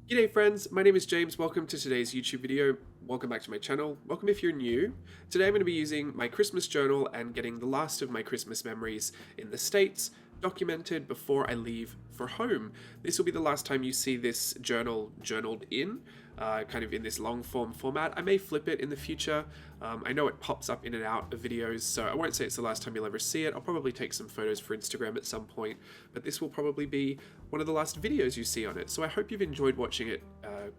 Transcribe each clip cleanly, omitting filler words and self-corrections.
G'day friends, my name is James. Welcome to today's YouTube video. Welcome back to my channel. Welcome if you're new. Today I'm going to be using my Christmas journal and getting the last of my Christmas memories in the States documented before I leave for home. This will be the last time you see this journal journaled in, kind of in this long form format. I may flip it in the future. I know it pops up in and out of videos, so I won't say it's the last time you'll ever see it. I'll probably take some photos for Instagram at some point, but this will probably be one of the last videos you see on it. So I hope you've enjoyed watching it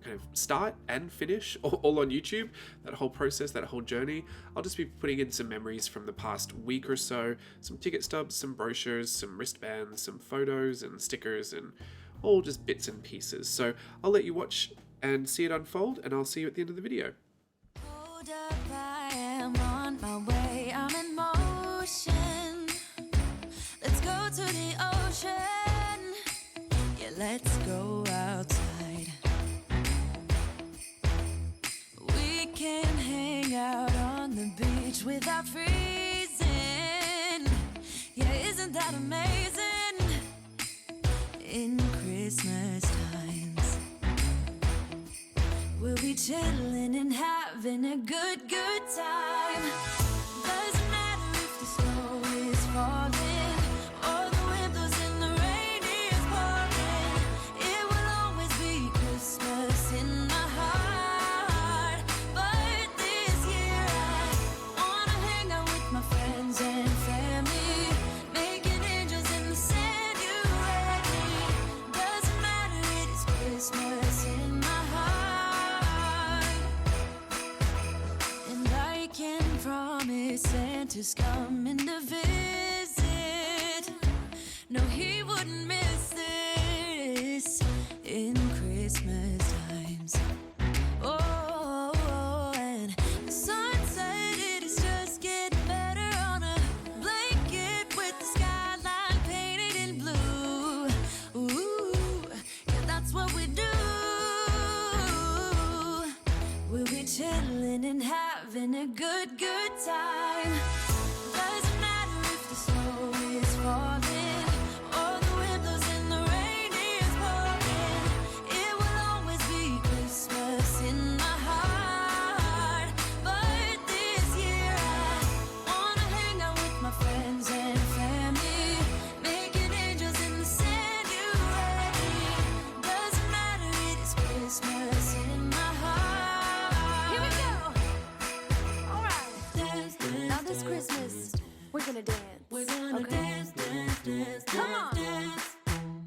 kind of start and finish all on YouTube, that whole process, that whole journey. I'll just be putting in some memories from the past week or so, some ticket stubs, some brochures, some wristbands, some photos and stickers, and all just bits and pieces. So I'll let you watch and see it unfold, and I'll see you at the end of the video. Hold up, I am on my way, I'm in motion. Let's go to the ocean. Yeah, let's go outside. We can hang out on the beach without freezing. Yeah, isn't that amazing? In Christmas times, we'll be chilling and having a good time. Doesn't matter if the snow is falling or the wind blows and the rain is pouring. It will always be Christmas in my heart. But this year I wanna hang out with my friends and family, making angels in the sand. You ready? Doesn't matter, it is Christmas in my heart. And I can promise Santa's coming to visit. No, he wouldn't miss this in Christmas times. Oh, and the sunset, it is just getting better on a blanket with the skyline painted in blue. Ooh, yeah, that's what we do. We'll be chilling and having a good time. Doesn't matter if the snow is falling or the wind blows and the rain is pouring. It will always be Christmas in my heart. But this year I wanna hang out with my friends and family, making angels in the sand. You ready? Doesn't matter, it is Christmas in my heart. Here we go. All right. Dance, dance, now this Christmas, we're gonna dance. We're gonna dance, dance, dance, come on. Dance.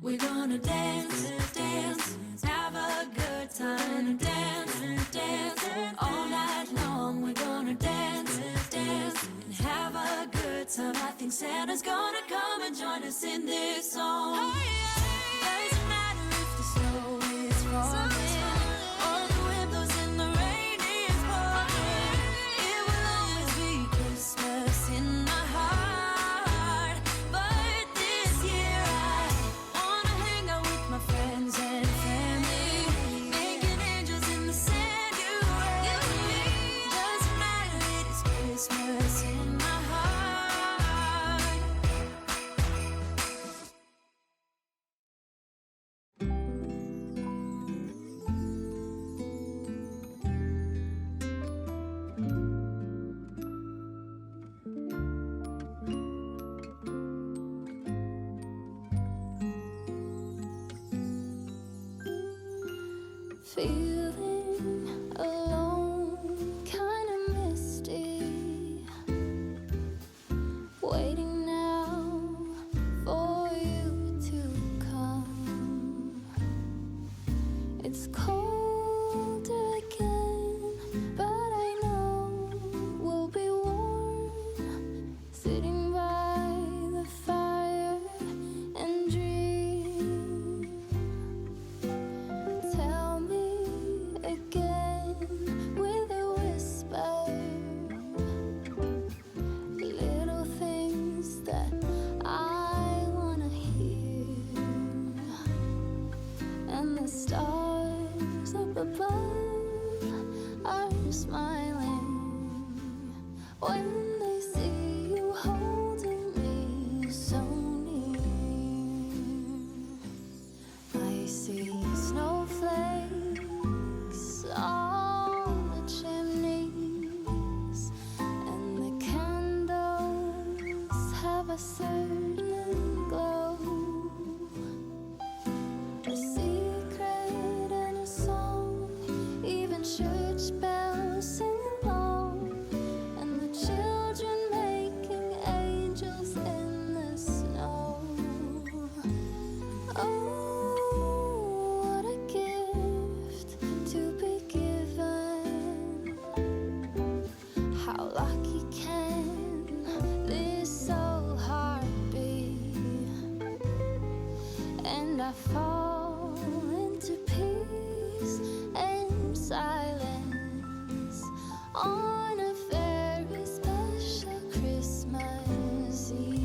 We're gonna dance, dance, have a good time. Dance, dance, all night long. We're gonna dance, dance, and have a good time. I think Santa's gonna come and join us in this song. Doesn't matter if the snow is falling or the wind blows and the rain is pouring. It will always be Christmas in my heart. But this year I wanna hang out with my friends and family, making angels in the sand. You ready? Doesn't matter, it is Christmas in my heart. Feeling alone, kinda misty, waiting now for you to come. It's cold again, but I know we'll be warm, sitting by the fire and dream. Tell me again with a whisper, little things that I wanna hear, and the stars up above are smiling when they see you holding me so near. I see snowflakes How lucky can this old heart be? And I fall into peace and silence on a very special Christmas Eve.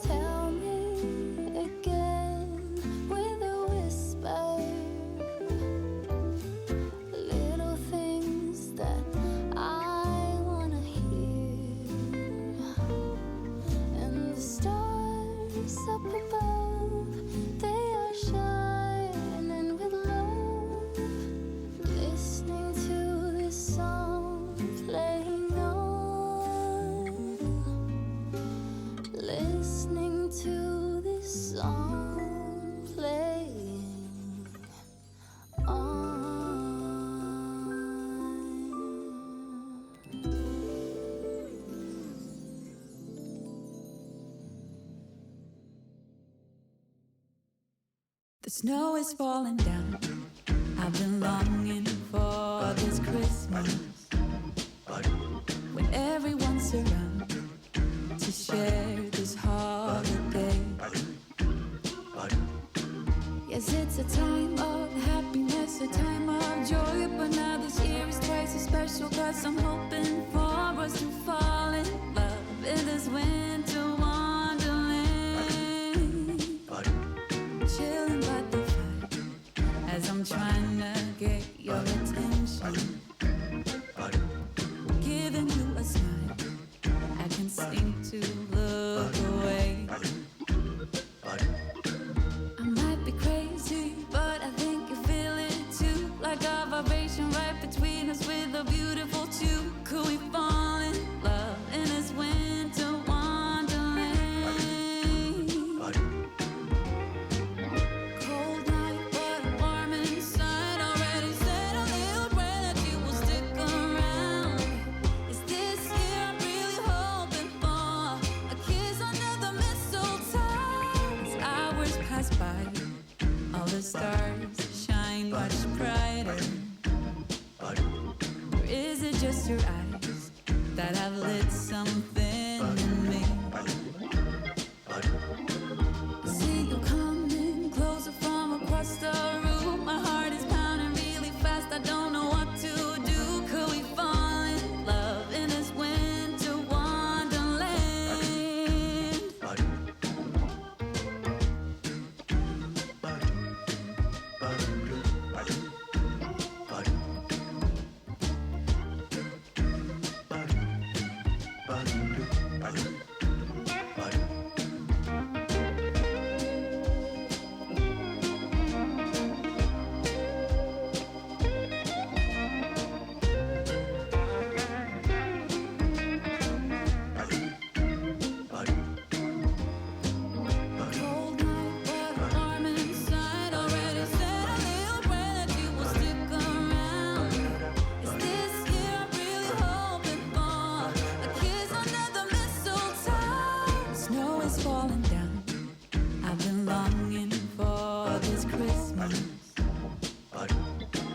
Tell me again with a whisper, little things that I wanna hear. And the stars up above, they are shining with love. Listening to this song playing on. Listening to this song playing on. The snow is falling down. I've been longing for this Christmas when everyone's around to share this holiday. Yes, it's a time of happiness, a time of joy, but now this year is twice as special, 'cause I'm hoping for us to fall in love in this winter wonderland. Chilling by the fire as I'm trying to get your attention, giving you a smile. I can seem to look away. I might be crazy, but I think you feel it too. Like a vibration right between us with a beautiful tune. Could we fall in love in this winter wonderland? Cold night, but I'm warm inside. Already said a little prayer that you will stick around. Is this year I'm really hoping for a kiss under the mistletoe? As hours pass by, all the stars shine much brighter. Or is it just your eyes that have lit something in me? I see you coming closer from across the room. My heart is pounding really fast. I don't know what to do. Could we fall in love in this winter wonderland? Cold night, but I'm warm inside. Already said a little prayer that you will stick around. Is this year I'm really hoping for a kiss under the mistletoe? Snow is falling down. I've been longing for this Christmas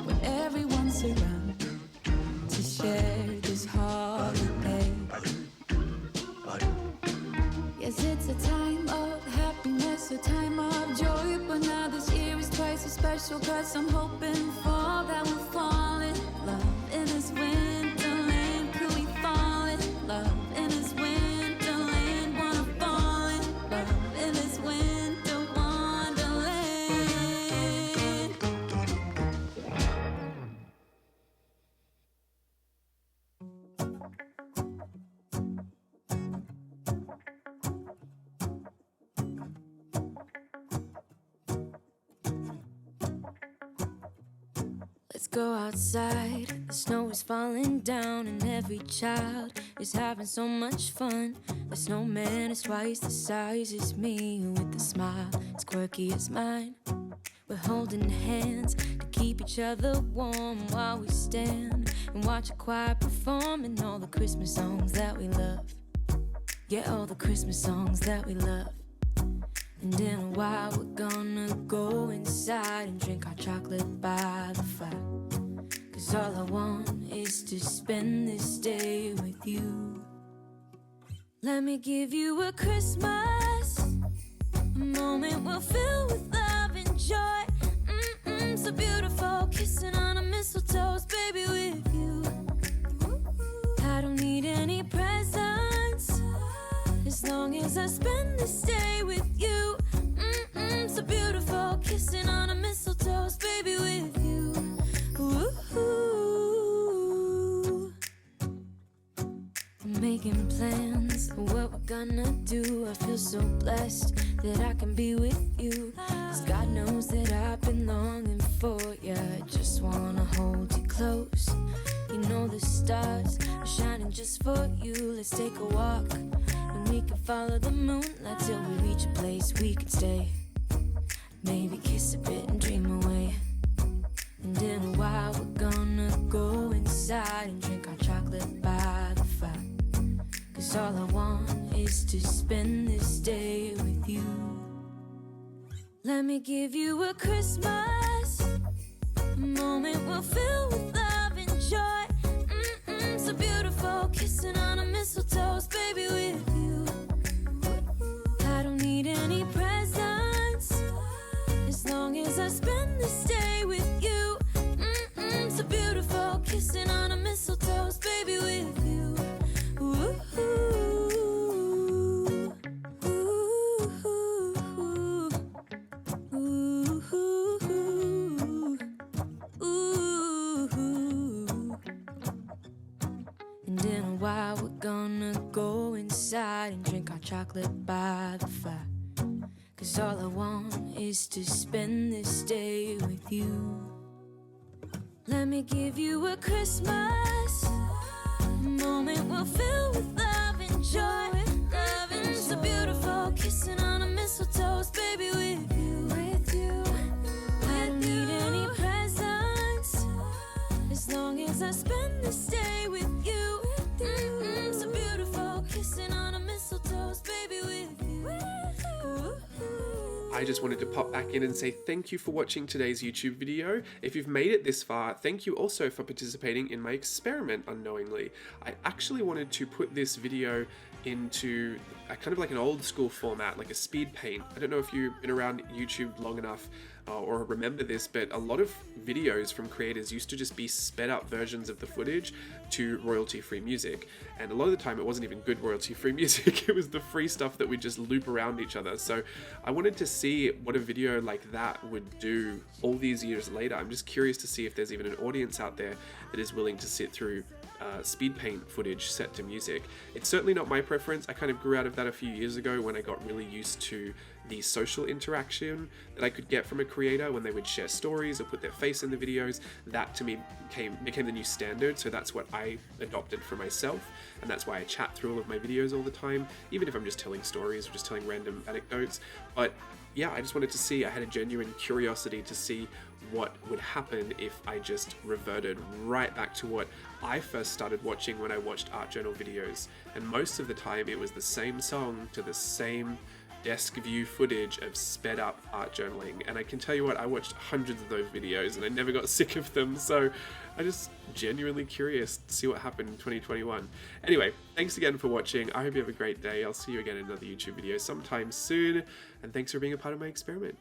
when everyone's around to share this holiday. Yes, it's a time of happiness, a time of joy, but now this year is twice as special, 'cause I'm hoping for that we'll fall in love in this winterland. Could we fall in love in this winterland? Wanna fall in love in this winter wonderland. Let's go outside. The snow is falling down and every child is having so much fun. The snowman is twice the size as me, with a smile as quirky as mine. We're holding hands to keep each other warm while we stand and watch a choir performing all the Christmas songs that we love. Yeah, all the Christmas songs that we love. And in a while we're gonna go inside and drink our chocolate by the fire. 'Cause all I want is to spend this day with you. Let me give you a Christmas, a moment we'll fill with love and joy. So beautiful, kissing on a mistletoe, baby, with you. I don't need any presents, as long as I spend this day with you. So beautiful, kissing on a mistletoe, baby, with you. Ooh. I'm making plans of what we're gonna do. I feel so blessed that I can be with you. 'Cause God knows that I've been longing for you. I just wanna hold you close. You know the stars are shining just for you. Let's take a walk and we can follow the moonlight till we reach a place we can stay. Maybe kiss a bit and dream away. And in a while we're gonna go inside and drink our chocolate by the fire. 'Cause all I want is to spend this day with you. Let me give you a Christmas, a moment we'll fill with love and joy. So beautiful, kissing on a mistletoe, baby, with you. I don't need any presents, as long as I spend this day with you. So beautiful, kissing on a mistletoe, baby, with you. Ooh. And in a while we're gonna go inside and drink our chocolate by the fire. 'Cause all I want is to spend this day with you. Let me give you a Christmas, a moment we'll fill with love and joy. Love and so beautiful, kissing on a mistletoe, baby, with you. I don't need any presents, as long as I spend this day with you. So beautiful, kissing on a mistletoe, baby, with you. I just wanted to pop back in and say thank you for watching today's YouTube video. If you've made it this far, thank you also for participating in my experiment unknowingly. I actually wanted to put this video into a kind of like an old school format, like a speed paint. I don't know if you've been around YouTube long enough or remember this, but a lot of videos from creators used to just be sped up versions of the footage to royalty-free music. And a lot of the time it wasn't even good royalty-free music, it was the free stuff that we just loop around each other. So I wanted to see what a video like that would do all these years later. I'm just curious to see if there's even an audience out there that is willing to sit through speed paint footage set to music. It's certainly not my preference. I kind of grew out of that a few years ago when I got really used to the social interaction that I could get from a creator when they would share stories or put their face in the videos. That to me became the new standard, so that's what I adopted for myself, and that's why I chat through all of my videos all the time, even if I'm just telling stories or just telling random anecdotes. But yeah, I just wanted to see, I had a genuine curiosity to see what would happen if I just reverted right back to what I first started watching when I watched art journal videos. And most of the time it was the same song to the same desk view footage of sped up art journaling. And I can tell you what, I watched hundreds of those videos and I never got sick of them. So I'm just genuinely curious to see what happened in 2021. Anyway, thanks again for watching. I hope you have a great day. I'll see you again in another YouTube video sometime soon. And thanks for being a part of my experiment.